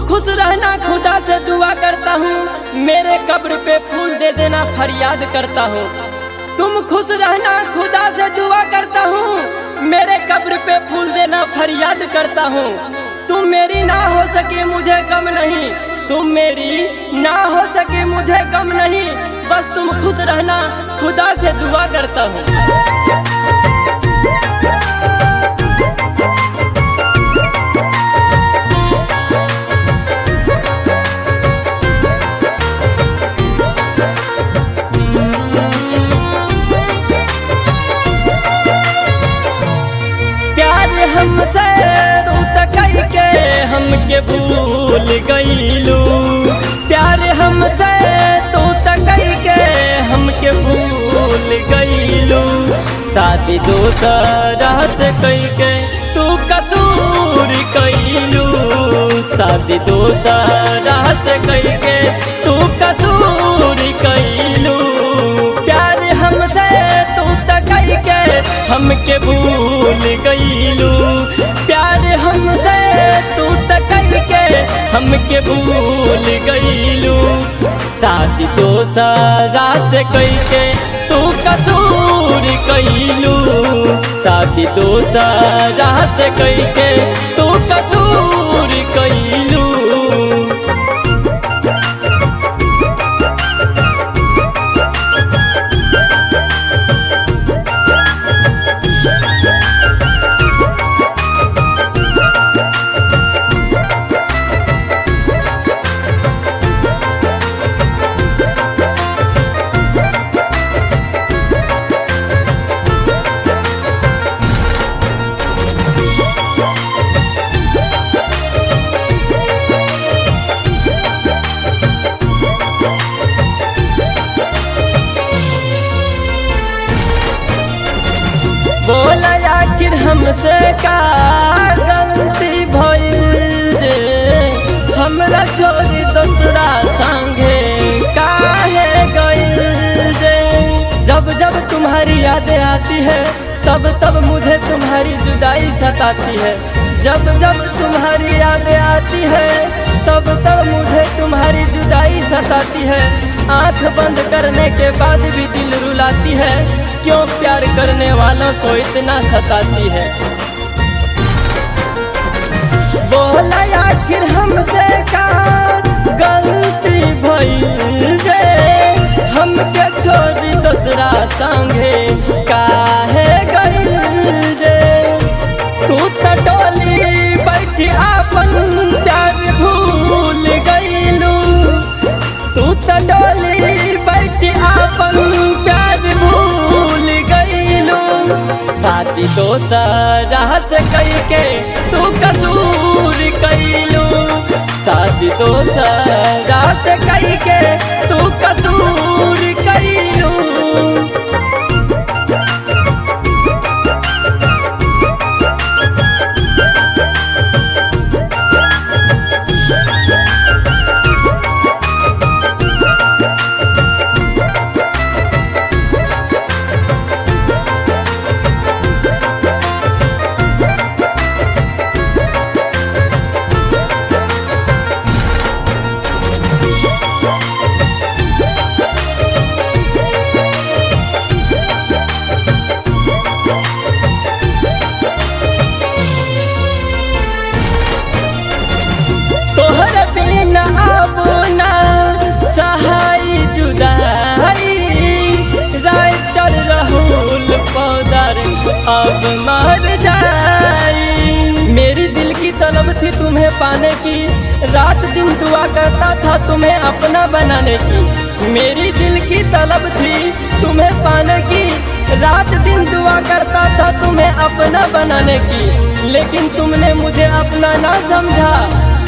खुश रहना खुदा से दुआ करता हूँ, मेरे कब्र पे फूल दे देना फरियाद करता हूँ। तुम खुश रहना खुदा से दुआ करता हूँ, मेरे कब्र पे फूल देना फरियाद करता हूँ। तुम मेरी ना हो सके मुझे गम नहीं, तुम मेरी ना हो सके मुझे गम नहीं, बस तुम खुश रहना खुदा से दुआ करता हूँ। हमसे तू तकई के हमके भूल गईलू, प्यार हमसे तू तकई के हमके भूल गईलू। शादी दोसरा से कई के तू कसूर कईलू, शादी दोसरा से कई के तू कसूर कईलू। प्यार हमसे तू तकई के हमके भूल गईलू, प्यार हमसे तू तकई के हमके भूल गईलू। शादी दोसरा से कई के तू कसूर कईलू, शादी दोसरा से कई के तू कसूर कईलू। बोला आखिर हमसे का गलती भइल रे, हमरा छोड़ी दूसरा संगे काहे गइल रे। जब जब तुम्हारी यादें आती है तब तब मुझे तुम्हारी जुदाई सताती है, जब जब तुम्हारी यादें आती है तब तब मुझे तुम्हारी जुदाई सताती है। आँख बंद करने के बाद भी दिल रुलाती है, क्यों प्यार करने वालों को इतना सताती है। बोला आखिर हमसे का गलती भइल रे, हमके छोड़ी दूसरा संगे काहे गइल रे। तू तो डोली बैठी आपन प्यार भूल गइलू, तू तो डोली बैठी आपन प्यार भूल गईलू। शादी दोसरा से कई के तू कसूर कईलू, शादी दोसरा से कई के तू कसूर कईलू। अब मर जाई, मेरी दिल की तलब थी तुम्हें पाने की, रात दिन दुआ करता था तुम्हें अपना बनाने की। मेरी दिल की तलब थी तुम्हें पाने की, रात दिन दुआ करता था तुम्हें अपना बनाने की। लेकिन तुमने मुझे अपना ना समझा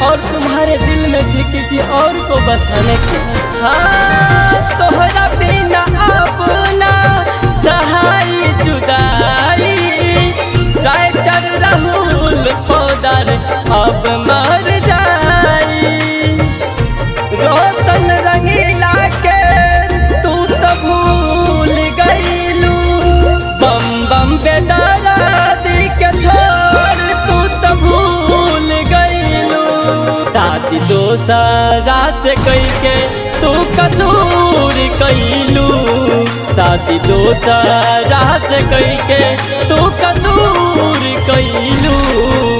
और तुम्हारे दिल में थी किसी और को बसाने की। हाँ, तोहरा बिना अपना सहाय जुदाई, राइटर राहुल पौदार अब मर जाई। रोशन रंगीला के तू तो भूल गईलू, बम बम बेदर्दी के छोड़ तू तो भूल गईलू। शादी दोसरा से कई के तू कसूर कैलू, शादी दोसरा से कई के तू कसूर कैलू।